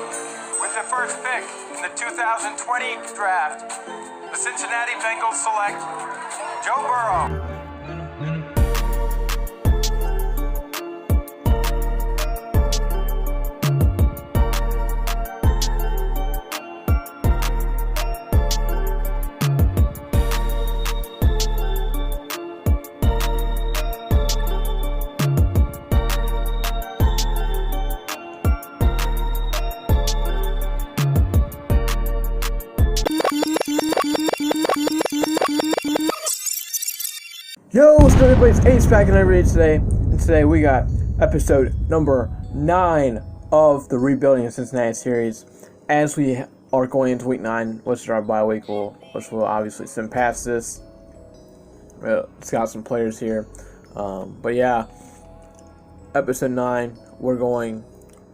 With the first pick in the 2020 draft, the Cincinnati Bengals select Joe Burrow. Yo, what's going on, everybody? It's Ace back in every day today, and today we got episode number 9 of the Rebuilding of Cincinnati series, as we are going into week 9, which is our bye week, which will obviously send past this. It's got some players here, but yeah, episode 9, we're going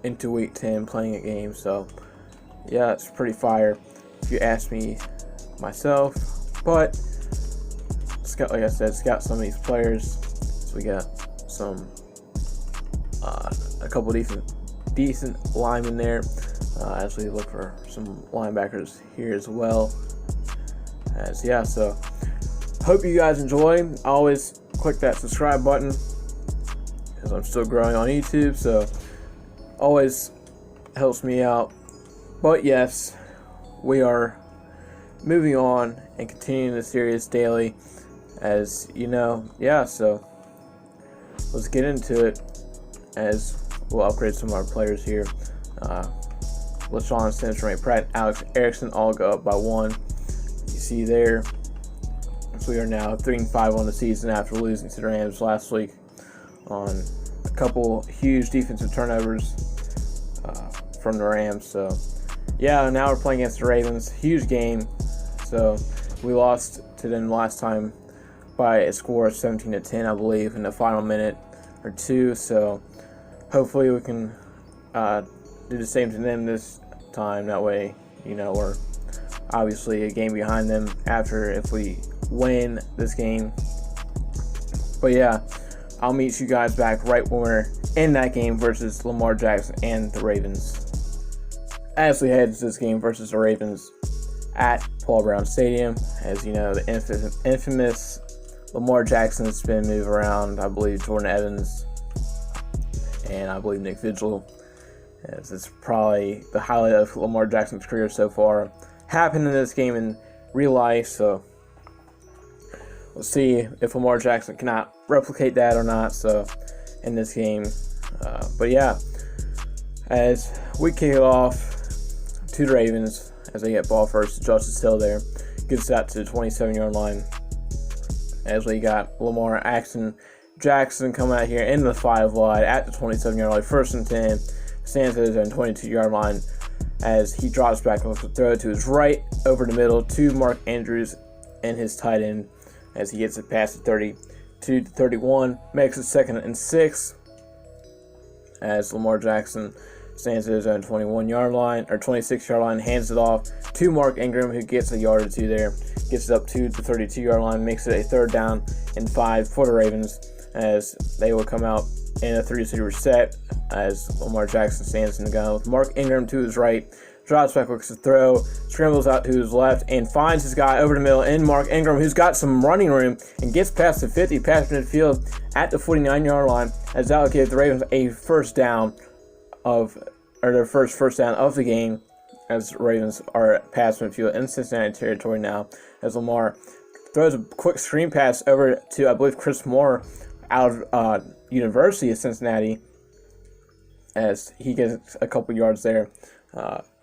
into week 10 playing a game, so yeah, it's pretty fire if you ask me myself, but like I said, it's got some of these players. So we got some, a couple decent linemen there. As we look for some linebackers here as well. So hope you guys enjoy. Always click that subscribe button because I'm still growing on YouTube. So always helps me out. But yes, we are moving on and continuing the series daily. As you know, so let's get into it as we'll upgrade some of our players here. LaShawn Sims, Pratt, Alex Erickson all go up by 1. You see there. So we are now 3-5 on the season after losing to the Rams last week on a couple huge defensive turnovers from the Rams. So yeah, now we're playing against the Ravens. Huge game. So we lost to them last time by a score of 17-10, I believe, in the final minute or two. So hopefully we can do the same to them this time. That way, we're obviously a game behind them after if we win this game. But yeah, I'll meet you guys back right when we're in that game versus Lamar Jackson and the Ravens. As we head to this game versus the Ravens at Paul Brown Stadium, as you know, the infamous Lamar Jackson's been moved around. I believe Jordan Evans and I believe Nick Vigil. As it's probably the highlight of Lamar Jackson's career so far. Happened in this game in real life, so we'll see if Lamar Jackson cannot replicate that or not. So in this game, but yeah, as we kick it off to the Ravens, as they get ball first, Justice Hill there gets that to the 27-yard line. As we got Lamar Jackson coming out here in the 5 wide at the 27-yard line, 1st and 10, stands at his own 22-yard line as he drops back and looks to throw to his right over the middle to Mark Andrews and his tight end as he gets it past the 32 to 31, makes it 2nd and 6 as Lamar Jackson stands at his own 21-yard line or 26-yard line, hands it off to Mark Ingram, who gets a yard or two there, gets it up to the 32-yard line, makes it a 3rd down and 5 for the Ravens as they will come out in a 3-receiver set as Lamar Jackson stands in the gun with Mark Ingram to his right, drops back, looks to throw, scrambles out to his left, and finds his guy over the middle in Mark Ingram, who's got some running room and gets past the 50, past midfield at the 49-yard line as that will give the Ravens a their first down of the game as the Ravens are past midfield in Cincinnati territory now as Lamar throws a quick screen pass over to, I believe, Chris Moore out of University of Cincinnati as he gets a couple yards there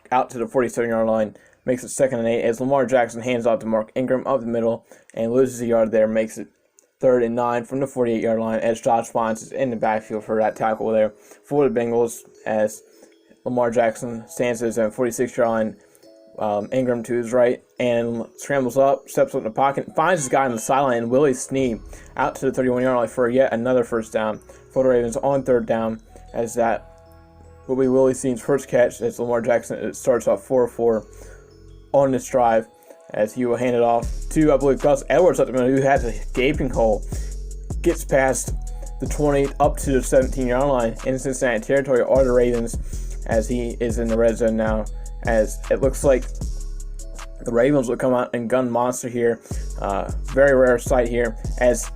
out to the 47-yard line, makes it 2nd and 8 as Lamar Jackson hands off to Mark Ingram up the middle and loses a yard there, makes it 3rd and 9 from the 48-yard line as Josh Bynes is in the backfield for that tackle there for the Bengals as Lamar Jackson stands at his own 46-yard line, Ingram to his right, and scrambles up, steps up in the pocket, finds his guy on the sideline, and Willie Snead out to the 31-yard line for yet another 1st down for the Ravens on 3rd down, as that will be Willie Snead's first catch as Lamar Jackson starts off 4-4 on this drive, as he will hand it off to, I believe, Gus Edwards up the middle, who has a gaping hole, gets past the 20 up to the 17-yard line in Cincinnati territory, are the Ravens as he is in the red zone now, as it looks like the Ravens will come out and gun monster here. Very rare sight here, as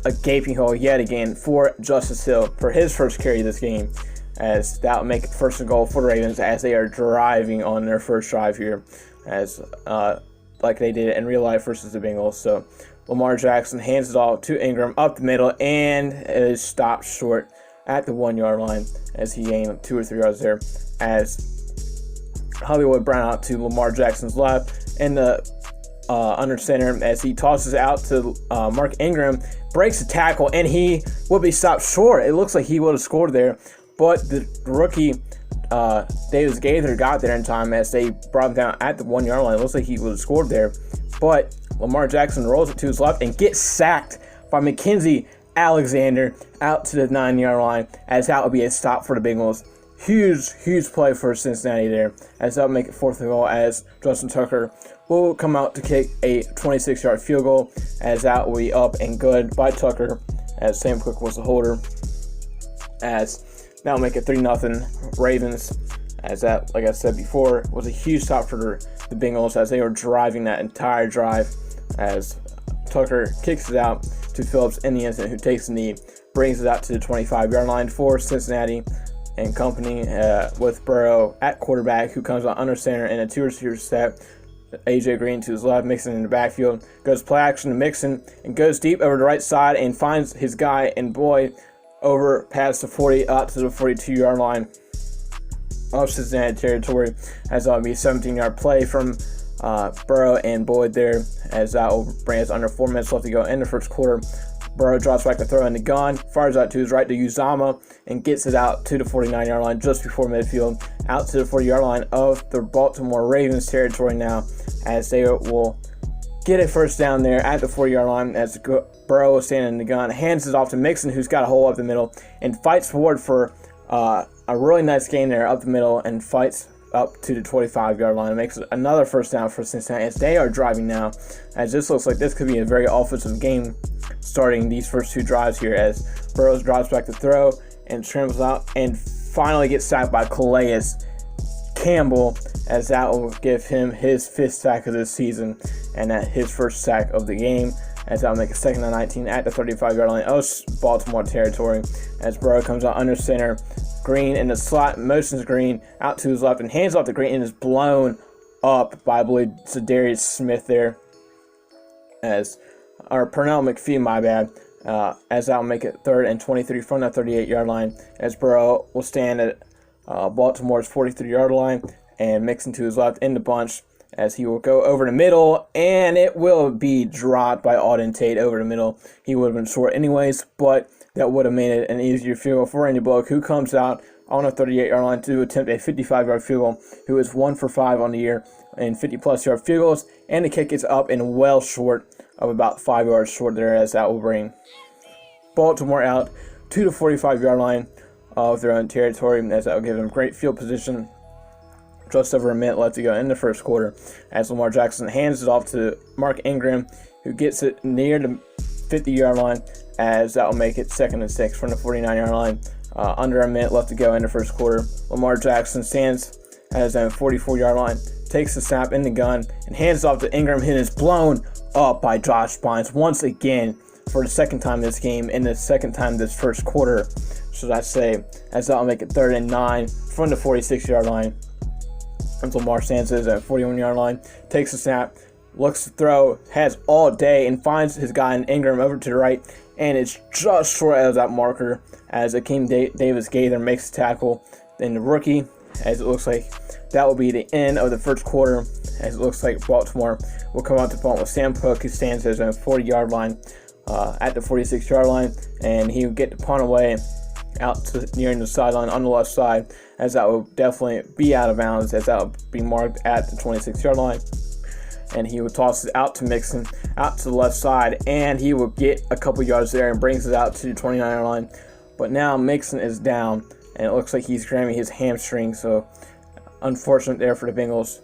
a gaping hole yet again for Justice Hill for his first carry this game, as that will make it first and goal for the Ravens as they are driving on their first drive here, as like they did in real life versus the Bengals. So Lamar Jackson hands it off to Ingram up the middle, and it is stopped short at the 1 yard line as he gained 2 or 3 yards there, as Hollywood Brown out to Lamar Jackson's left in the under center, as he tosses out to Mark Ingram, breaks the tackle, and he will be stopped short. It looks like he would have scored there, but the rookie Davis Gaither got there in time as they brought him down at the 1 yard line. It looks like he would have scored there, but Lamar Jackson rolls it to his left and gets sacked by Mackenzie Alexander out to the 9 yard line, as that would be a stop for the Bengals. Huge play for Cincinnati there, as that would make it 4th and goal, as Justin Tucker will come out to kick a 26-yard field goal, as that will be up and good by Tucker, as Sam Cook was the holder, as that will make it 3-0 Ravens, as that, like I said before, was a huge stop for the Bengals as they were driving that entire drive, as Tucker kicks it out to Phillips in the instant, who takes the knee, brings it out to the 25-yard line for Cincinnati and company, with Burrow at quarterback, who comes out under center in a 2-receiver set. AJ Green to his left, Mixon in the backfield, goes play action to Mixon and goes deep over the right side and finds his guy and Boyd over past the 40 up to the 42-yard line of Cincinnati territory, as that will be a 17-yard play from Burrow and Boyd there, as that will bring us under 4 minutes left to go in the first quarter. Burrow drops back to throw in the gun, fires out to his right to Uzama, and gets it out to the 49-yard line just before midfield, out to the 40-yard line of the Baltimore Ravens territory now, as they will get a first down there at the 40-yard line, as Burrow is standing in the gun, hands it off to Mixon, who's got a hole up the middle, and fights forward for a really nice gain there up the middle, and fights up to the 25-yard line. It makes it another first down for Cincinnati as they are driving now, as this looks like this could be a very offensive game starting these first 2 drives here, as Burrow drops back to throw and scrambles out and finally gets sacked by Calais Campbell, as that will give him his 5th sack of this season and his first sack of the game, as that will make it 2nd and 19 at the 35-yard line of Baltimore territory, as Burrow comes out under center. Green in the slot, motions Green out to his left and hands off to Green, and is blown up by, I believe, Zadarius Smith there, or Pernell McPhee, my bad, as that will make it 3rd and 23 from that 38-yard line, as Burrow will stand at Baltimore's 43-yard line and Mixon to his left in the bunch, as he will go over the middle, and it will be dropped by Auden Tate over the middle. He would have been short anyways, but that would have made it an easier field goal for Randy Bullock, who comes out on a 38-yard line to attempt a 55-yard field goal, who is 1 for 5 on the year in 50-plus yard field goals, and the kick is up and well short of about 5 yards short there, as that will bring Baltimore out to the 45-yard line of their own territory, as that will give them great field position. Just over a minute left to go in the first quarter, as Lamar Jackson hands it off to Mark Ingram, who gets it near the 50-yard line, as that will make it 2nd and 6 from the 49-yard line. Under a minute left to go in the first quarter. Lamar Jackson stands at his own 44-yard line, takes the snap in the gun, and hands it off to Ingram, who is blown up by Josh Bynes once again for the 2nd time this game, and the 2nd time this first quarter, should I say, as that will make it 3rd and 9 from the 46-yard line. And Lamar stands at his 41-yard line, takes the snap, looks to throw, has all day, and finds his guy in Ingram over to the right, and it's just short of that marker, as Akeem Davis Gaither makes the tackle. Then the rookie, as it looks like that will be the end of the first quarter, as it looks like Baltimore will come out to punt with Sam Cook, who stands at his own 40-yard line at the 46-yard line, and he will get the punt away out to nearing the sideline on the left side, as that will definitely be out of bounds, as that will be marked at the 26-yard line. And he will toss it out to Mixon, out to the left side, and he will get a couple yards there and brings it out to the 29-yard line. But now Mixon is down, and it looks like he's grabbing his hamstring, so unfortunate there for the Bengals.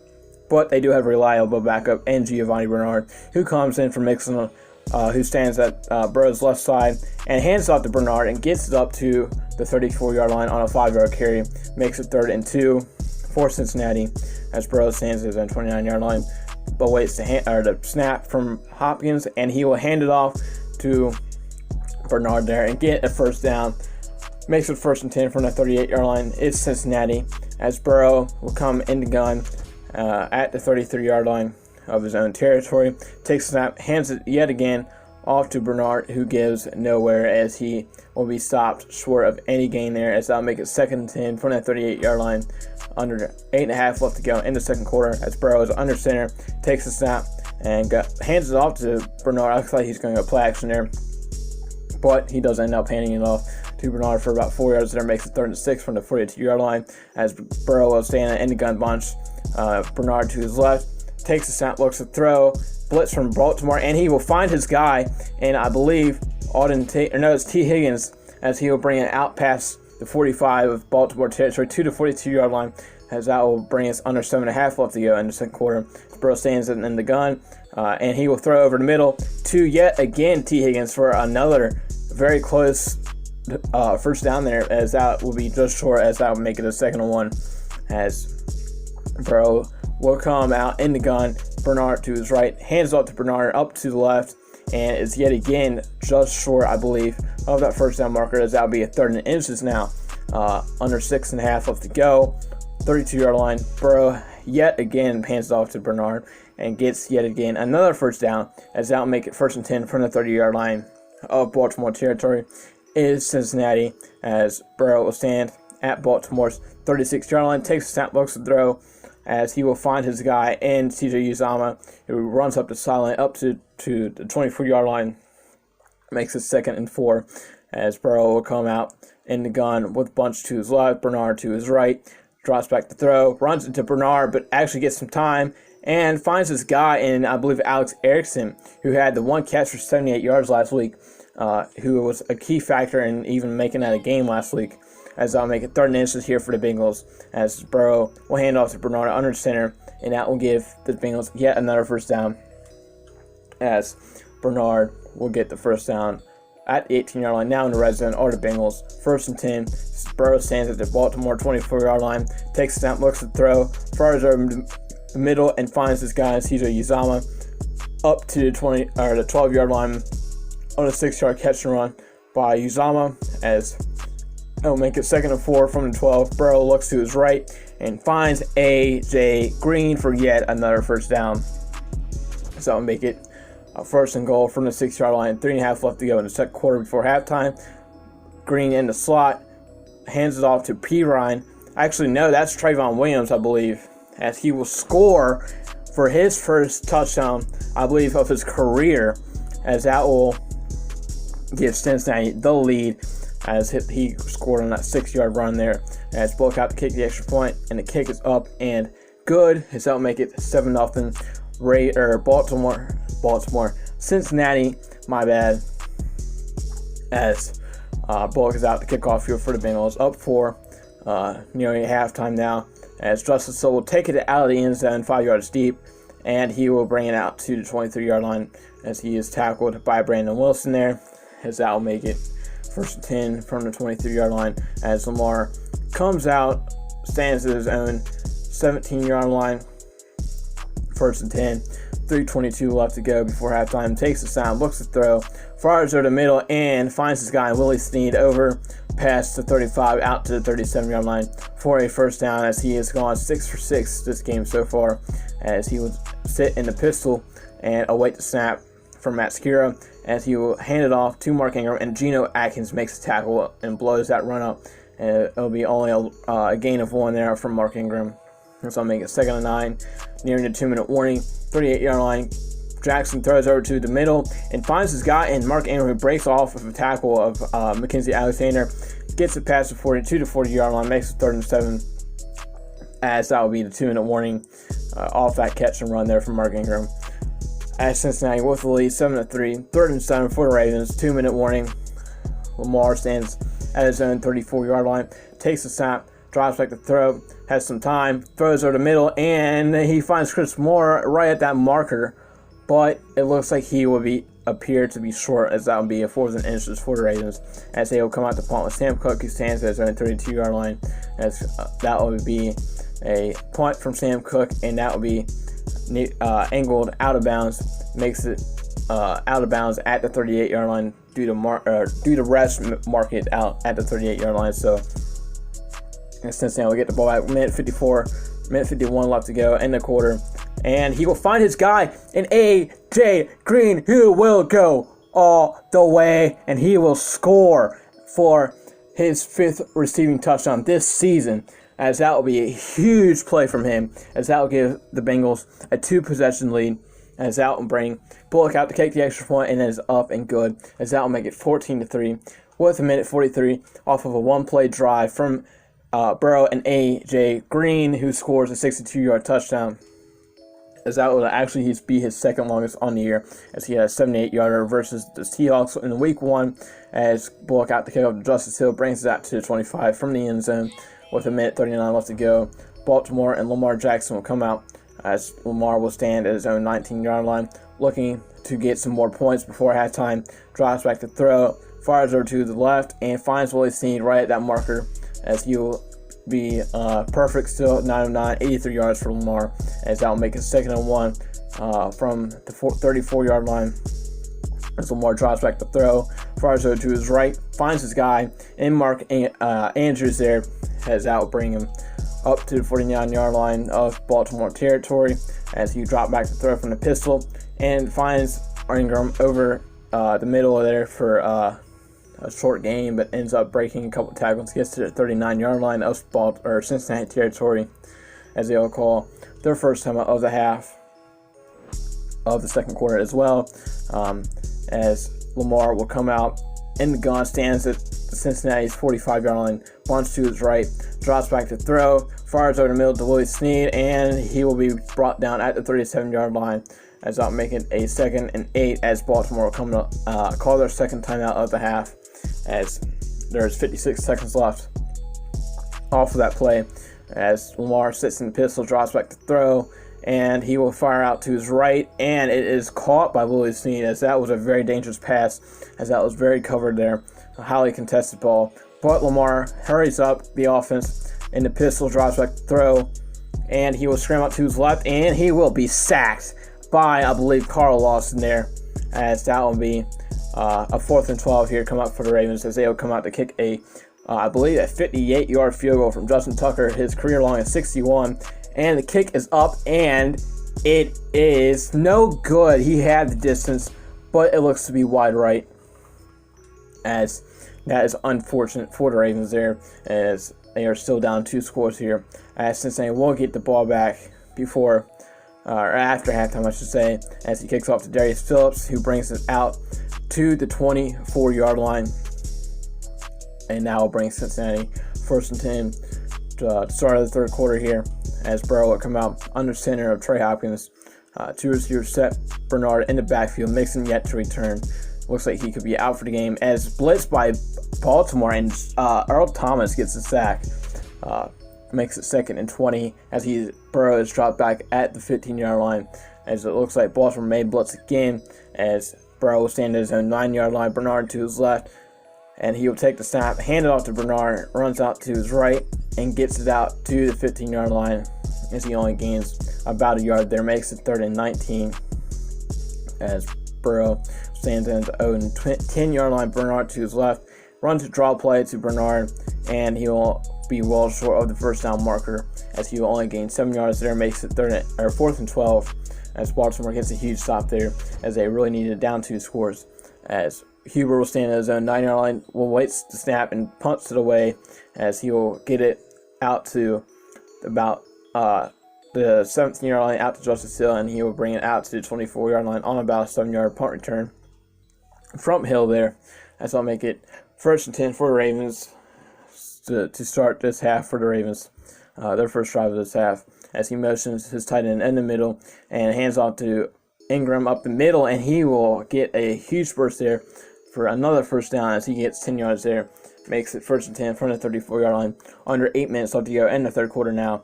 But they do have a reliable backup in Giovanni Bernard, who comes in for Mixon, who stands at Burrow's left side, and hands it off to Bernard and gets it up to the 34-yard line on a 5-yard carry. Makes it 3rd and 2 for Cincinnati as Burrow stands at his own 29-yard line, but waits the snap from Hopkins, and he will hand it off to Bernard there and get a first down. Makes it 1st and 10 from the 38-yard line. It's Cincinnati as Burrow will come in the gun at the 33-yard line of his own territory. Takes the snap, hands it yet again off to Bernard, who gives nowhere as he will be stopped short of any gain there, as that'll make it 2nd and 10 from that 38-yard line. Under 8.5 left to go in the second quarter as Burrow is under center, takes the snap and hands it off to Bernard. Looks like he's going to go play action there, but he does end up handing it off to Bernard for about 4 yards there. Makes it 3rd and 6 from the 42-yard line as Burrow will stand in the gun bunch. Bernard to his left, takes the snap, looks to throw, blitz from Baltimore, and he will find his guy, and I believe it's T. Higgins, as he will bring it out past the 45 of Baltimore territory to the 42-yard line, as that will bring us under 7.5 left to go in the second quarter. Burrow stands in the gun, and he will throw over the middle to yet again T. Higgins for another very close first down there, as that will be just short, as that will make it a 2nd and 1, as Burrow will come out in the gun. Bernard to his right, hands off to Bernard up to the left, and is yet again just short, I believe, of that first down marker, as that will be a 3rd and inches now, under 6.5 left to go. 32-yard line. Burrow yet again hands off to Bernard and gets yet again another first down, as that will make it 1st and 10 from the 30-yard line of Baltimore territory. Is Cincinnati, as Burrow will stand at Baltimore's 36-yard line, takes a snap, looks to throw, as he will find his guy in CJ Uzomah, who runs up the sideline up to the 24-yard line. Makes it 2nd and 4, as Burrow will come out in the gun with Bunch to his left, Bernard to his right, drops back to throw, runs into Bernard, but actually gets some time and finds his guy in, I believe, Alex Erickson, who had the one catch for 78 yards last week, who was a key factor in even making that a game last week, as I'll make it 3rd and inches here for the Bengals, as Burrow will hand off to Bernard under center, and that will give the Bengals yet another first down, as Bernard will get the first down at the 18-yard line. Now in the red zone are the Bengals. 1st and 10. Burrow stands at the Baltimore 24-yard line, takes a snap, looks to throw, fires over the middle, and finds his guy, CJ Uzomah, up to the 12-yard line on a 6-yard catch and run by Uzomah, as it'll make it 2nd and 4 from the 12. Burrow looks to his right and finds A.J. Green for yet another first down. So it'll make it a 1st and goal from the 6-yard line. 3.5 left to go in the second quarter before halftime. Green in the slot, hands it off to Pirine. Actually, no, that's Trayvon Williams, I believe, as he will score for his first touchdown, I believe, of his career, as that will give Cincinnati the lead, as he scored on that 6-yard run there, as Bullock out to kick the extra point, and the kick is up and good, as that will make it 7-0. Baltimore, Cincinnati, my bad, as Bullock is out to kick off field for the Bengals, up 4, nearly at halftime now, as Justice Hill will take it out of the end zone 5 yards deep, and he will bring it out to the 23-yard line, as he is tackled by Brandon Wilson there, as that will make it 1st and 10 from the 23-yard line, as Lamar comes out, stands at his own 17-yard line. 1st and 10, 3:22 left to go before halftime. Takes the snap, looks to throw, fires over the middle, and finds his guy Willie Snead over past the 35 out to the 37-yard line for a first down, as he has gone 6 for 6 this game so far, as he will sit in the pistol and await the snap from Matt Skira, as he will hand it off to Mark Ingram, and Geno Atkins makes a tackle and blows that run up. It'll be only a gain of 1 there from Mark Ingram. So I'll make it 2nd and 9, nearing the 2-minute warning. 38-yard line. Jackson throws over to the middle and finds his guy, and Mark Ingram, who breaks off of a tackle of Mackenzie Alexander, gets it past the 42 to 40-yard line, makes it 3rd and 7, as that will be the 2-minute warning off that catch and run there from Mark Ingram. As Cincinnati with the lead, 7-3, 3rd and 7 for the Ravens, 2-minute warning. Lamar stands at his own 34-yard line, takes the snap, drives back to throw, has some time, throws over the middle, and he finds Chris Moore right at that marker, but it looks like he will be appear to be short, as that will be a 4th and inches for the Ravens, as they will come out to punt with Sam Cook, who stands at his own 32-yard line, as that will be a punt from Sam Cook, and that will be angled out of bounds, makes it out of bounds at the 38-yard line due to refs mark it out at the 38-yard line. So Cincinnati will get the ball back. Minute 51 left to go in the quarter, and he will find his guy in A.J. Green, who will go all the way, and he will score for his 5th receiving touchdown this season, as that will be a huge play from him, as that will give the Bengals a 2-possession lead, as that will bring Bullock out to kick the extra point, and that is up and good, as that will make it 14-3 with a minute 43 off of a 1-play drive from Burrow and A.J. Green, who scores a 62-yard touchdown, as that would actually be his 2nd longest on the year, as he had a 78-yarder versus the Seahawks in week 1, as Bullock out to kick up to Justice Hill, brings it out to the 25 from the end zone with a minute 39 left to go. Baltimore and Lamar Jackson will come out, as Lamar will stand at his own 19-yard line, looking to get some more points before halftime. Drives back to throw, fires over to the left, and finds Willie Snead right at that marker, as he will be perfect still, 9 of 9, 83 yards for Lamar, as that will make it 2nd and 1 from the 34-yard line, as Lamar drives back to throw, fires over to his right, finds his guy in Mark Andrews there, as that will bring him up to the 49-yard line of Baltimore territory, as he dropped back to throw from the pistol and finds Ingram over the middle there for a short game, but ends up breaking a couple tackles, gets to the 39-yard line of Cincinnati territory, as they'll call their first time out of the half of the 2nd quarter as well, as Lamar will come out in the gun, stands at Cincinnati's 45-yard line, bunts to his right, drops back to throw, fires over the middle to Willie Snead, and he will be brought down at the 37-yard line, as that'll make it a 2nd and 8, as Baltimore will come to call their 2nd timeout of the half, as there's 56 seconds left off of that play, as Lamar sits in the pistol, drops back to throw, and he will fire out to his right, and it is caught by Willie Snead, as that was a very dangerous pass, as that was very covered there, a highly contested ball, but Lamar hurries up the offense in the pistol, drops back to throw, and he will scramble out to his left, and he will be sacked by, I believe, Carl Lawson there, as that will be a 4th and 12 here come up for the Ravens, as they will come out to kick I believe a 58-yard field goal from Justin Tucker, his career long at 61, and the kick is up, and it is no good. He had the distance, but it looks to be wide right, as that is unfortunate for the Ravens there, as they are still down 2 scores here, as Cincinnati will get the ball back before or after halftime, I should say, as he kicks off to Darius Phillips, who brings it out to the 24-yard line, and now will bring Cincinnati 1st and 10 to start of the 3rd quarter here, as Burrow will come out under center of Trey Hopkins. 2 receivers set Bernard in the backfield, Mixon yet to return. Looks like he could be out for the game, as blitzed by Baltimore, and Earl Thomas gets a sack. Makes it 2nd and 20, as Burrow is dropped back at the 15-yard line, as it looks like Baltimore may blitz again, as Burrow will stand at his own 9-yard line, Bernard to his left, and he will take the snap, hand it off to Bernard, runs out to his right, and gets it out to the 15-yard line, as he only gains about a yard there, makes it 3rd and 19, as Burrow stands in the own 10-yard line, Bernard to his left, runs a draw play to Bernard, and he will be well short of the first down marker, as he will only gain 7 yards there, makes it 4th and 12, as Baltimore gets a huge stop there, as they really needed down 2 scores, as Huber will stand at his own 9-yard line, will wait the snap and punts it away, as he will get it out to about the 17-yard line, out to Justice Hill, and he will bring it out to the 24-yard line on about a 7-yard punt return from Hill there, as I'll make it 1st and 10 for the Ravens to start this half for the Ravens, their first drive of this half, as he motions his tight end in the middle and hands off to Ingram up the middle, and he will get a huge burst there for another first down, as he gets 10 yards there, makes it 1st and 10 from the 34-yard line, under 8 minutes left to go in the 3rd quarter now,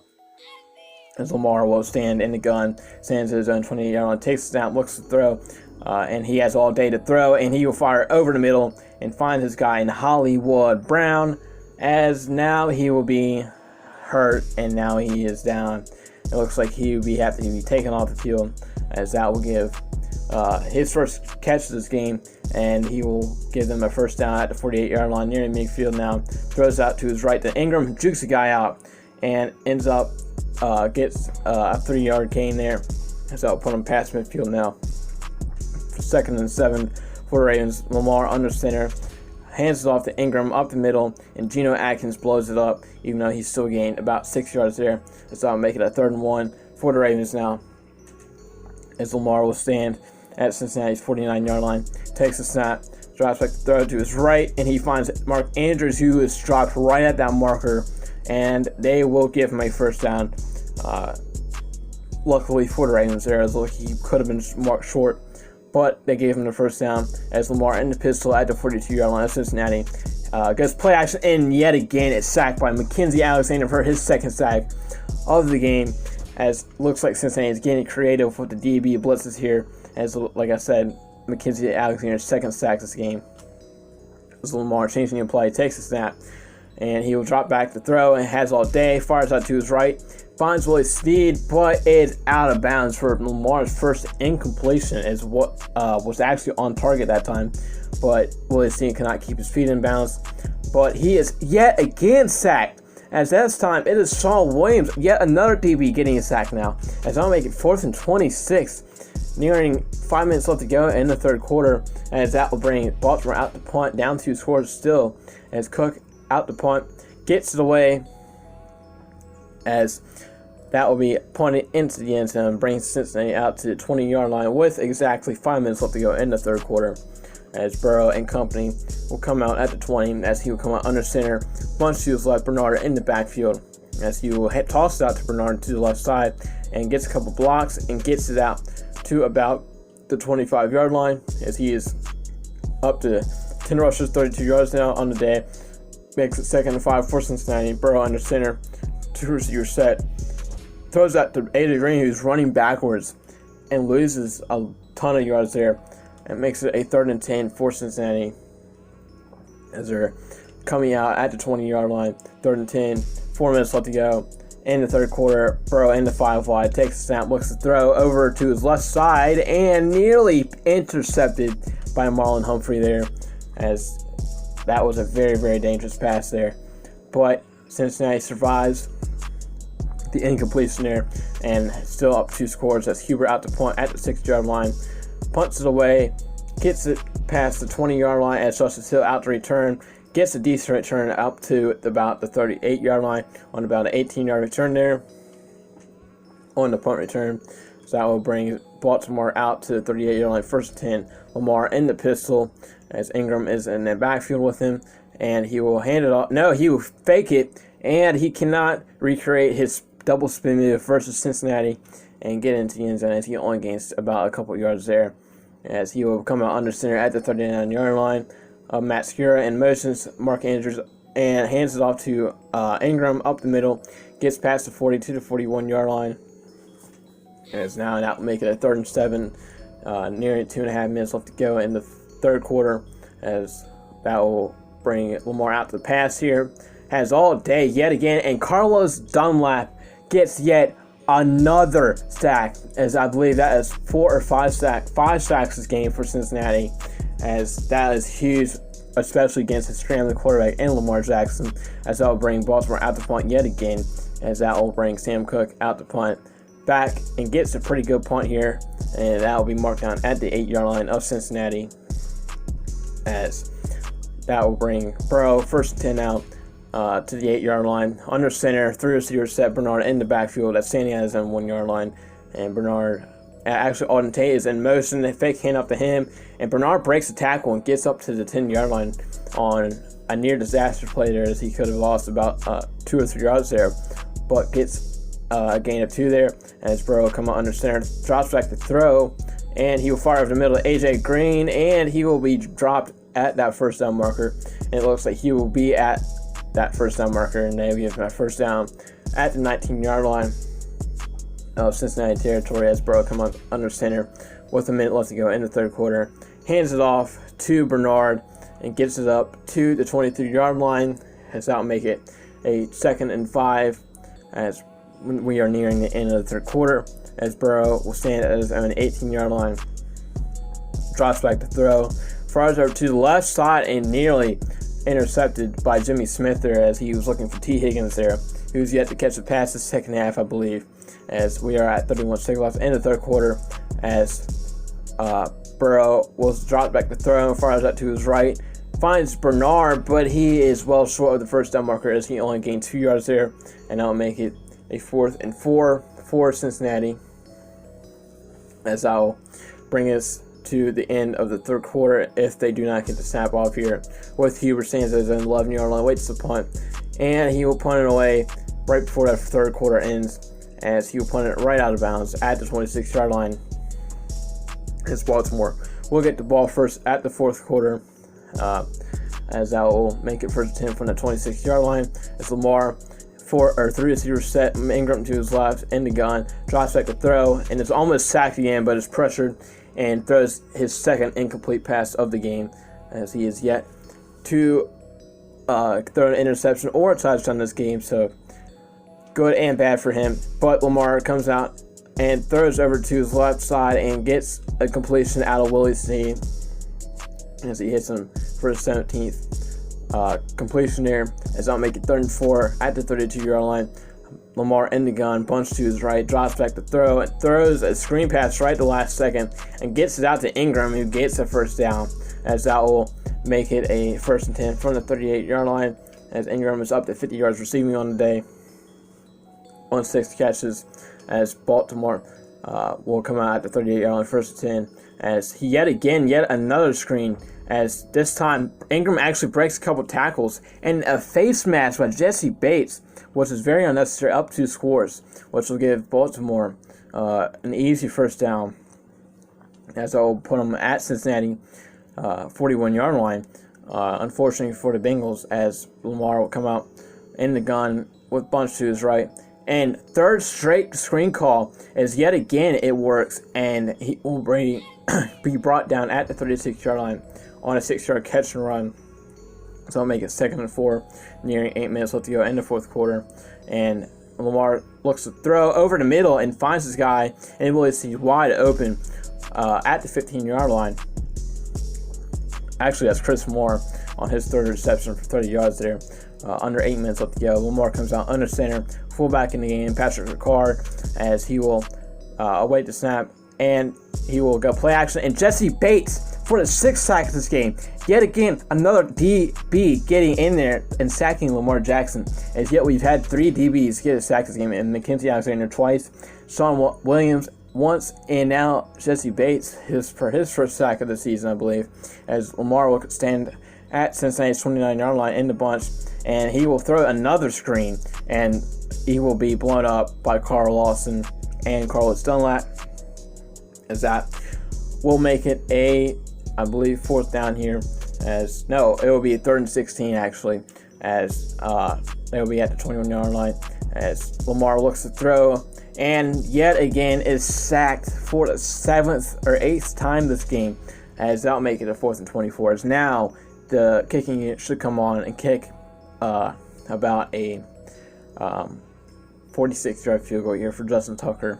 as Lamar will stand in the gun, stands at his own 28-yard line, takes the snap, looks to throw, and he has all day to throw, and he will fire over the middle and find his guy in Hollywood Brown, as now he will be hurt, and now he is down. It looks like he will have to be taken off the field, as that will give his first catch of this game, and he will give them a first down at the 48-yard line near the midfield now. Throws out to his right to Ingram, jukes the guy out, and ends up gets a 3-yard gain there. So that'll put him past midfield now. 2nd and 7 for the Ravens. Lamar under center, hands it off to Ingram up the middle, and Geno Atkins blows it up, even though he's still gained about 6 yards there. So that'll make it a 3rd and 1 for the Ravens now, as Lamar will stand at Cincinnati's 49-yard line. Takes a snap, drops back to throw to his right, and he finds Mark Andrews, who is dropped right at that marker, and they will give him a first down. Luckily for the Ravens there, as he could have been marked short, but they gave him the first down, as Lamar in the pistol at the 42-yard line of Cincinnati. Gets play action, and yet again it's sacked by Mackenzie Alexander for his 2nd sack of the game, as looks like Cincinnati is getting creative with the DB blitzes here, as like I said, Mackenzie Alexander's 2nd sack this game. As Lamar changing the play, takes a snap, and he will drop back to throw, and has all day, fires out to his right, finds Willie Snead, but is out of bounds for Lamar's first incompletion, as what was actually on target that time, but Willie Snead cannot keep his feet in bounds. But he is yet again sacked, as this time it is Shawn Williams, yet another DB getting a sack now, as I'll make it 4th and 26, nearing 5 minutes left to go in the 3rd quarter, as that will bring Baltimore out to punt, down 2 scores still, as Cook out to punt, gets it away, as that will be punted into the end zone, brings Cincinnati out to the 20-yard line with exactly 5 minutes left to go in the 3rd quarter, as Burrow and company will come out at the 20, as he will come out under center, bunch to his left, Bernard in the backfield, as he will toss it out to Bernard to the left side, and gets a couple blocks, and gets it out to about the 25-yard line, as he is up to 10 rushes, 32 yards now on the day. Makes it 2nd and 5 for Cincinnati. Burrow under center, 2 receiver set, throws out to AJ Green, who's running backwards, and loses a ton of yards there, and makes it a 3rd and 10 for Cincinnati, as they're coming out at the 20-yard line. 3rd and 10, 4 minutes left to go in the 3rd quarter. Burrow in the 5 wide, takes a snap, looks to throw over to his left side, and nearly intercepted by Marlon Humphrey there, as that was a very, very dangerous pass there. But Cincinnati survives the incompletion there, and still up 2 scores, as Huber out to punt at the 6-yard line, punts it away, gets it past the 20-yard line, as Justice Hill out to return, gets a decent return up to about the 38-yard line on about an 18-yard return there on the punt return. So that will bring Baltimore out to the 38-yard line, 1st and 10. Lamar in the pistol, as Ingram is in the backfield with him, and he will hand it off. No, he will fake it, and he cannot recreate his double spin move versus Cincinnati and get into the end zone, as he only gains about a couple yards there, as he will come out under center at the 39-yard line. Matt Skura in motions Mark Andrews, and hands it off to Ingram up the middle, gets past the 42 to 41-yard line, as now that will make it a 3rd and 7, nearing 2.5 minutes left to go in the 3rd quarter, as that will bring Lamar out to the pass here. Has all day yet again, and Carlos Dunlap gets yet another sack, as I believe that is 4 or 5 sacks this game for Cincinnati, as that is huge, especially against his scrambling quarterback and Lamar Jackson, as that will bring Baltimore out to punt yet again, as that will bring Sam Cook out to punt back, and gets a pretty good punt here, and that will be marked down at the 8-yard line of Cincinnati, as that will bring Burrow 1st and 10 out to the 8-yard line, under center, 3 receivers set, Bernard in the backfield, that's standing at his own 1-yard line, and Bernard, actually Auden Tate is in motion, they fake hand up to him, and Bernard breaks the tackle and gets up to the 10-yard line on a near disaster play there, as he could have lost about 2 or 3 yards there, but gets a gain of 2 there, as Burrow come out under center, drops back to throw, and he will fire over the middle to AJ Green, and he will be dropped at that first down marker, and it looks like he will be at that first down marker, and they give him a first down at the 19-yard line of Cincinnati territory, as Burrow come up under center with a minute left to go in the third quarter. Hands it off to Bernard and gets it up to the 23-yard line, as that will make it a 2nd and 5 as we are nearing the end of the third quarter, as Burrow will stand at his own 18-yard line. Drops back to throw. Fires over to the left side and nearly intercepted by Jimmy Smith there, as he was looking for T. Higgins there, who's yet to catch the pass the second half, I believe, as we are at 31 seconds left in the third quarter, as Burrow will drop back to throw and fires out to his right. Finds Bernard, but he is well short of the first down marker, as he only gained 2 yards there, and that'll make it a 4th and 4 for Cincinnati, as that will bring us to the end of the third quarter if they do not get the snap off here, with Hubert stands at his own 11-yard line, waits to punt, and he will punt it away right before that third quarter ends, as he will punt it right out of bounds at the 26-yard line. As Baltimore will get the ball first at the fourth quarter, as that will make it 1st and 10 from the 26-yard line, as Lamar 3 receivers set, Ingram to his left in the gun, drops back to throw, and it's almost sacked again, but is pressured and throws his second incomplete pass of the game, as he is yet to throw an interception or a touchdown this game, so good and bad for him. But Lamar comes out and throws over to his left side and gets a completion out of Willie's knee, as he hits him for his 17th completion there, as I'll make it 3rd and 4 at the 32-yard line. Lamar in the gun, bunch to his right, drops back to throw, and throws a screen pass right the last second, and gets it out to Ingram, who gets a first down, as that will make it a 1st and 10 from the 38-yard line, as Ingram is up to 50 yards receiving on the day on 6 catches, as Baltimore will come out at the 38-yard line, 1st and 10, as he yet another screen, as this time Ingram actually breaks a couple tackles, and a face mask by Jesse Bates, which is very unnecessary, up 2 scores, which will give Baltimore an easy first down, as I will put them at Cincinnati 41-yard line. Unfortunately for the Bengals, as Lamar will come out in the gun with bunch to his right, and 3rd straight screen call, as yet again it works, and he will be brought down at the 36-yard line on a 6-yard catch and run. So I'll make it 2nd and 4, nearing 8 minutes left to go in the fourth quarter. And Lamar looks to throw over the middle and finds his guy, and Willie sees wide open at the 15-yard line. Actually, that's Chris Moore on his 3rd reception for 30 yards there. Under 8 minutes left to go. Lamar comes out under center, fullback in the game, Patrick Ricard, as he will await the snap, and he will go play action. And Jesse Bates for the 6th sack of this game. Yet again, another DB getting in there and sacking Lamar Jackson, as yet we've had 3 DBs get a sack this game, and Mackenzie Alexander twice, Sean Williams once, and now Jesse Bates for his first sack of the season, I believe, as Lamar will stand at Cincinnati's 29-yard line in the bunch, and he will throw another screen, and he will be blown up by Carl Lawson and Carlos Dunlap, as that will make it I believe 4th down here, it will be 3rd and 16 actually, as they will be at the 21-yard line, as Lamar looks to throw, and yet again is sacked for the 7th or 8th time this game, as that'll make it a 4th and 24, as now the kicking unit should come on and kick about a 46-yard field goal here for Justin Tucker,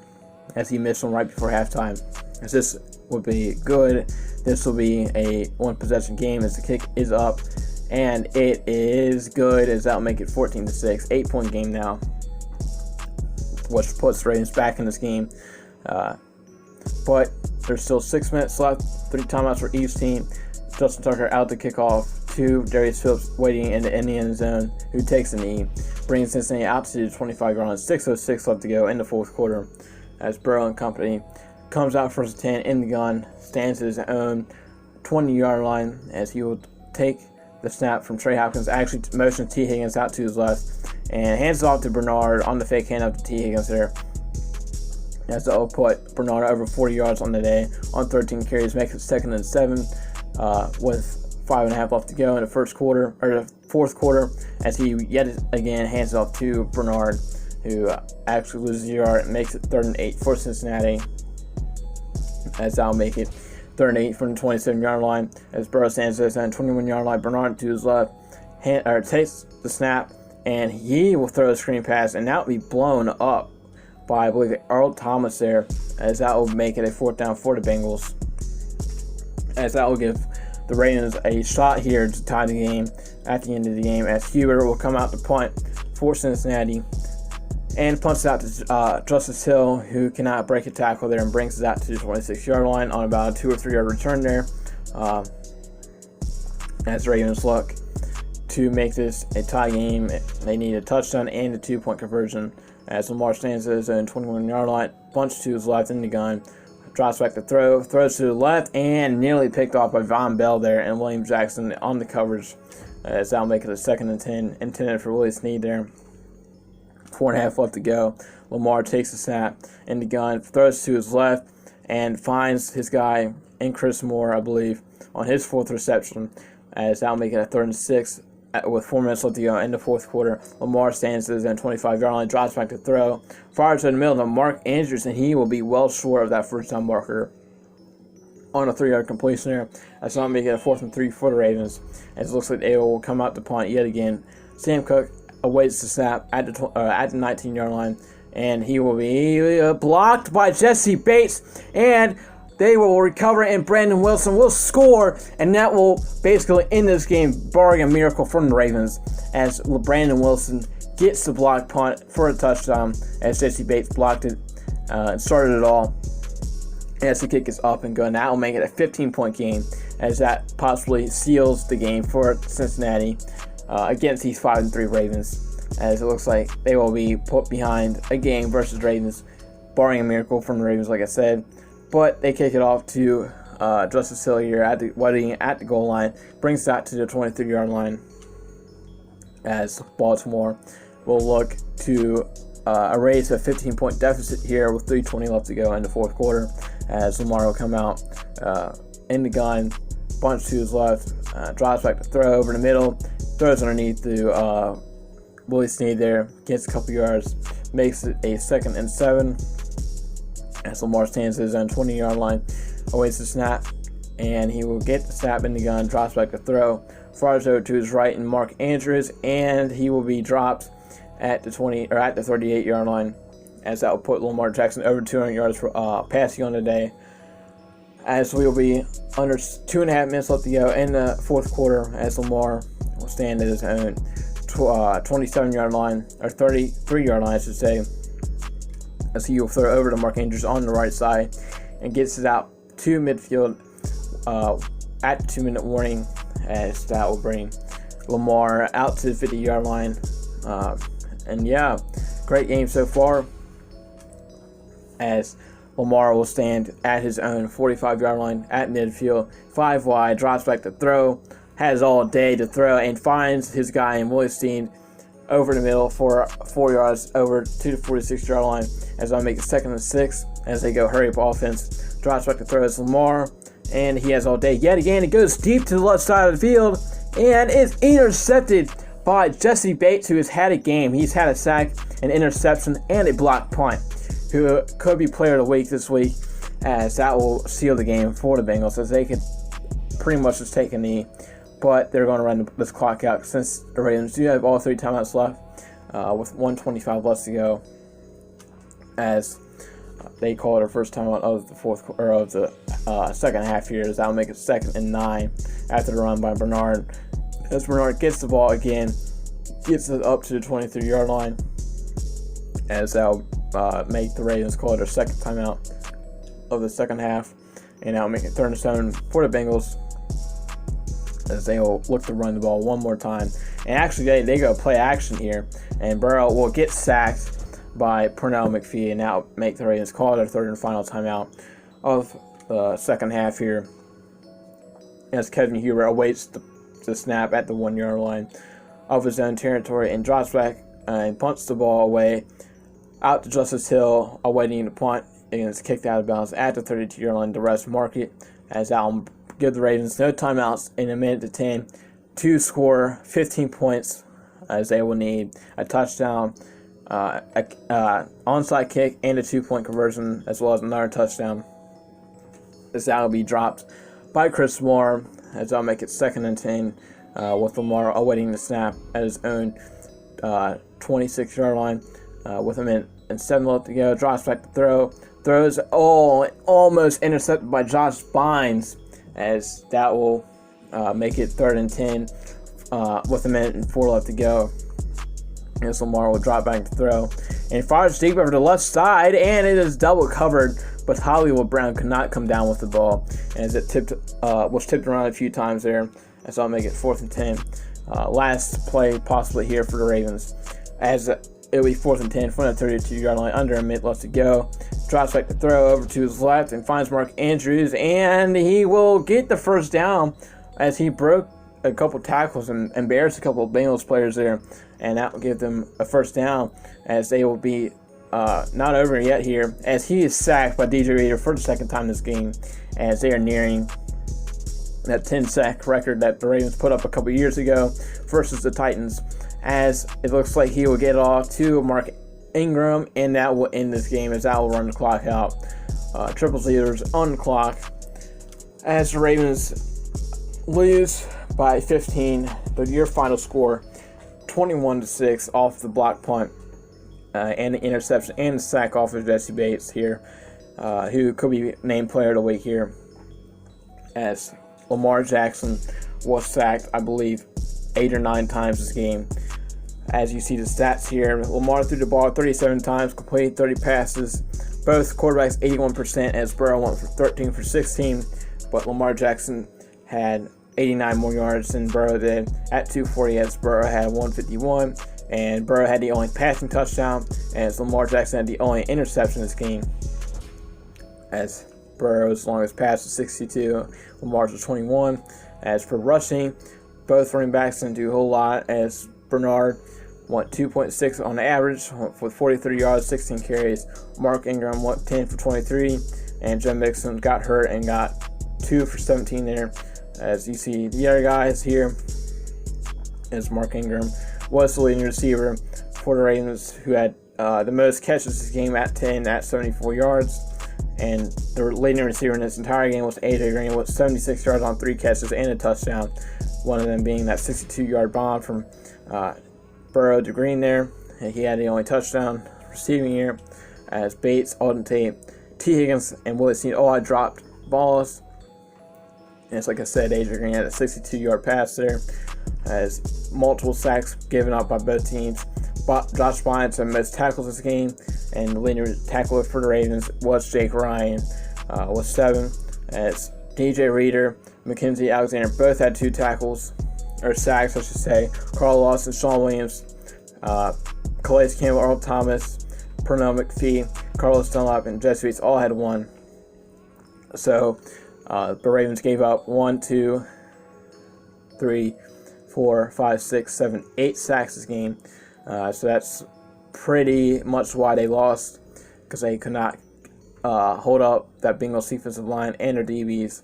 as he missed one right before halftime, as this would be good. This will be a 1-possession game, as the kick is up, and it is good, as that'll make it 14-6, 8-point game now, which puts the Ravens back in this game. But there's still 6 minutes left, 3 timeouts for each team. Justin Tucker out the kickoff to Darius Phillips waiting in the end zone, who takes a knee, brings Cincinnati out to the 25-yard line, 6:06 left to go in the fourth quarter, as Burrow and company comes out 1st and 10 in the gun, stands at his own 20-yard line, as he will take the snap from Trey Hopkins, actually motions T. Higgins out to his left, and hands it off to Bernard on the fake handoff to T. Higgins there, as that will put Bernard over 40 yards on the day on 13 carries, makes it 2nd and 7 with 5.5 left to go in the fourth quarter, as he yet again hands it off to Bernard, who actually loses a yard and makes it 3rd and 8 for Cincinnati, as that'll make it 3rd and 8 from the 27-yard line. As Burrow stands at the 21-yard line, Bernard to his left takes the snap, and he will throw a screen pass, and that will be blown up by, I believe, Earl Thomas there, as that will make it a 4th down for the Bengals, as that will give the Ravens a shot here to tie the game at the end of the game, as Hubert will come out to punt for Cincinnati and punts out to Justice Hill, who cannot break a tackle there, and brings it out to the 26-yard line on about a 2 or 3 yard return there, as the Ravens look to make this a tie game. They need a touchdown and a 2-point conversion, as Lamar stands at his own 21-yard line, punts to his left in the gun, drops back to throw, throws to the left, and nearly picked off by Von Bell there and William Jackson on the coverage, as that'll make it a 2nd and 10, intended for Willie Snead there. 4.5 left to go. Lamar takes the snap in the gun, throws to his left, and finds his guy in Chris Moore, I believe, on his 4th reception, as that'll make it a 3rd and 6 with 4 minutes left to go in the 4th quarter. Lamar stands at his 25-yard line, drops back to throw, fires to the middle to Mark Andrews, and he will be well short of that first down marker on a 3-yard completion there. That's not making it a 4th and 3 for the Ravens, as it looks like they will come out to punt yet again. Sam Cook awaits the snap at the 19-yard line, and he will be blocked by Jesse Bates, and they will recover, and Brandon Wilson will score, and that will basically end this game, barring a miracle from the Ravens, as Brandon Wilson gets the block punt for a touchdown, as Jesse Bates blocked it and started it all. As the kick is up and good, that will make it a 15-point game, as that possibly seals the game for Cincinnati against these 5-3 Ravens, as it looks like they will be put behind a game versus Ravens, barring a miracle from the Ravens, like I said. But they kick it off to Justice Hill here at the goal line, brings that to the 23-yard line, as Baltimore will look to erase a 15-point deficit here with 3:20 left to go in the 4th quarter, as Lamar will come out in the gun, bunch to his left, drops back to throw over the middle, throws underneath to Willie Snead there, gets a couple yards, makes it a 2nd and 7. As Lamar stands at his own 20-yard line, awaits the snap, and he will get the snap in the gun, drops back to throw, fires over to his right and Mark Andrews, and he will be dropped at the 38-yard line, as that will put Lamar Jackson over 200 yards for passing on the day. As we will be under 2.5 minutes left to go in the 4th quarter, as Lamar will stand at his own 27-yard line, or 33-yard line, I should say, as he will throw over to Mark Andrews on the right side and gets it out to midfield at the 2-minute warning, as that will bring Lamar out to the 50-yard line. And yeah, great game so far, as Lamar will stand at his own 45-yard line at midfield, 5 wide, drops back to throw, has all day to throw, and finds his guy in Willie Snead over the middle for 4 yards over to the 46-yard line, as I make it 2nd and 6 as they go hurry up offense. Drops back to throw as Lamar, and he has all day yet again. It goes deep to the left side of the field and is intercepted by Jesse Bates, who has had a game. He's had a sack, an interception, and a blocked punt, who could be player of the week this week, as that will seal the game for the Bengals, as they could pretty much just take a knee. But they're going to run this clock out since the Ravens do have all 3 timeouts left, with 1:25 left to go, as they call it their first timeout of the second half here. As that'll make it 2nd and 9 after the run by Bernard. As Bernard gets the ball again, gets it up to the 23-yard line, as that'll make the Ravens call it their 2nd timeout of the 2nd half, and that'll make it 3rd and 7 for the Bengals, as they will look to run the ball one more time. And actually, they go play action here, and Burrow will get sacked by Pernell McPhee, and now make the Ravens call their 3rd and final timeout of the 2nd half here, as Kevin Huber awaits the snap at the 1-yard line of his own territory and drops back and punts the ball away out to Justice Hill, awaiting the punt, and it's kicked out of bounds at the 32-yard line. The rest mark it, as that'll give the Ravens no timeouts in a minute to 10 to score 15 points, as they will need a touchdown, onside kick, and a 2-point conversion, as well as another touchdown, as that will be dropped by Chris Moore, as I'll make it 2nd and 10 with Lamar awaiting the snap at his own 26-yard line with him in 7 left to go. Drops back to throw. Throws almost intercepted by Josh Bynes, as that will make it 3rd and 10 with a minute and 4 left to go. As Lamar will drop back to throw. And fires deep over the left side, and it is double covered, but Hollywood Brown could not come down with the ball, as it was tipped around a few times there, as I'll make it 4th and 10. Last play possibly here for the Ravens, as it'll be 4th and 10 from the 32-yard line, under a minute left to go. Drops back to throw over to his left and finds Mark Andrews, and he will get the first down as he broke a couple tackles and embarrassed a couple of Bengals players there, and that will give them a first down, as they will be not over yet here, as he is sacked by DJ Reader for the 2nd time this game, as they are nearing that 10-sack record that the Ravens put up a couple years ago versus the Titans, as it looks like he will get off to Mark Ingram, and that will end this game, as that will run the clock out. Triples leaders on the clock, as the Ravens lose by 15, but your final score 21-6 off the block punt and the interception and the sack off of Jesse Bates here, who could be named player of the week here, as Lamar Jackson was sacked, I believe, 8 or 9 times this game. As you see the stats here, Lamar threw the ball 37 times, completed 30 passes. Both quarterbacks 81%, as Burrow went for 13 for 16, but Lamar Jackson had 89 more yards than Burrow did at 240, as Burrow had 151, and Burrow had the only passing touchdown, as Lamar Jackson had the only interception this game, as Burrow's longest pass was 62, Lamar's was 21. As for rushing, both running backs didn't do a whole lot, as Bernard went 2.6 on average with 43 yards, 16 carries. Mark Ingram went 10 for 23, and Joe Mixon got hurt and got 2 for 17 there. As you see the other guys here, as Mark Ingram was the leading receiver for the Ravens, who had the most catches this game at 10 at 74 yards. And the leading receiver in this entire game was AJ Green with 76 yards on 3 catches and a touchdown. One of them being that 62-yard bomb from Burrow to Green there. And he had the only touchdown receiving here, as Bates, Alden Tate, T. Higgins, and Willie Snead all had dropped balls. And it's like I said, AJ Green had a 62-yard pass there, as multiple sacks given up by both teams. Josh Bynes had most tackles this game, and the leading tackler for the Ravens was Jake Ryan with 7, as DJ Reader, Mackenzie Alexander both had 2 tackles, or sacks I should say. Carl Lawson, Sean Williams, Calais Campbell, Earl Thomas, Pernell McPhee, Carlos Dunlap, and Jesse Bates all had 1. So the Ravens gave up 1, 2, 3, 4, 5, 6, 7, 8 sacks this game. So that's pretty much why they lost, because they could not hold up that Bengals defensive line and their DBs,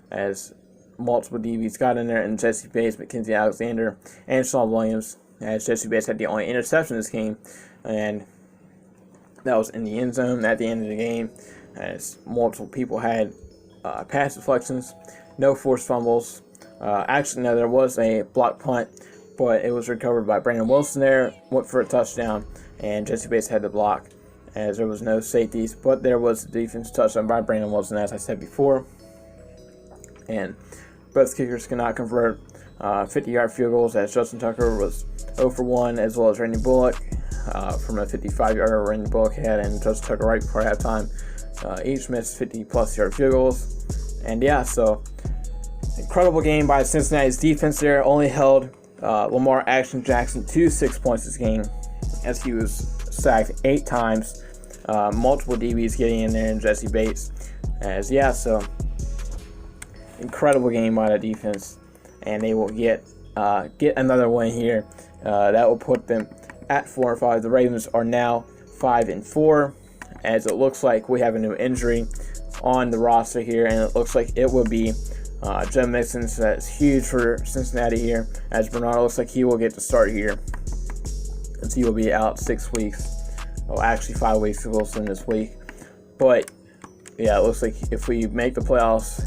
as multiple DBs got in there, and Jesse Bates, Mackenzie Alexander, and Sean Williams, as Jesse Bates had the only interception this game, and that was in the end zone at the end of the game, as multiple people had pass deflections, no forced fumbles. Actually, no, there was a block punt, but it was recovered by Brandon Wilson there, went for a touchdown, and Jesse Bates had the block, as there was no safeties, but there was a defense touchdown by Brandon Wilson, as I said before. And both kickers cannot convert 50-yard field goals, as Justin Tucker was 0 for 1, as well as Randy Bullock from a 55-yarder Randy Bullock had, and Justin Tucker right before halftime. Each missed 50-plus yard field goals. And yeah, so incredible game by Cincinnati's defense there. Only held Lamar Action Jackson to 6 points this game, as he was sacked 8 times. Multiple DBs getting in there, and Jesse Bates. As yeah, so incredible game by the defense, and they will get another win here. That will put them at 4-5. The Ravens are now 5-4, as it looks like we have a new injury on the roster here, and it looks like it will be Joe Mixon. So that's huge for Cincinnati here, as Bernard looks like he will get to start here, as he will be out 6 weeks. Well, actually 5 weeks, because we'll send this week. But yeah, it looks like if we make the playoffs,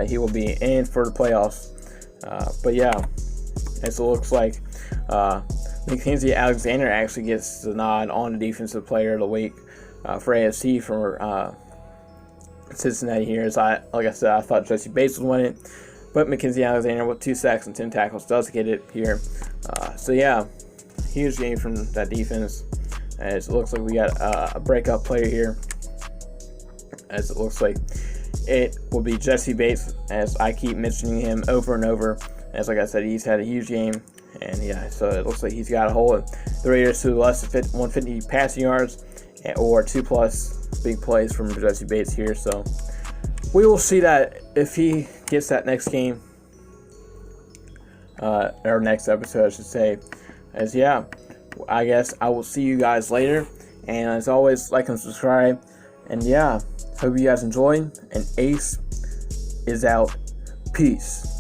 he will be in for the playoffs. But yeah, as it looks like Mackenzie Alexander actually gets the nod on the Defensive Player of the Week for AFC for Cincinnati here. Like I said, I thought Jesse Bates would win it, but Mackenzie Alexander with 2 sacks and 10 tackles does get it here. So yeah, huge game from that defense. As it looks like we got a breakout player here. As it looks like it will be Jesse Bates, as I keep mentioning him over and over. As like I said, he's had a huge game, and yeah, so it looks like he's got a hold of the Raiders to less than 150 passing yards, or 2+ big plays from Jesse Bates here. So we will see that if he gets that next game, or next episode, I should say. As yeah, I guess I will see you guys later, and as always, like and subscribe. And yeah, hope you guys enjoyed, and Ace is out. Peace.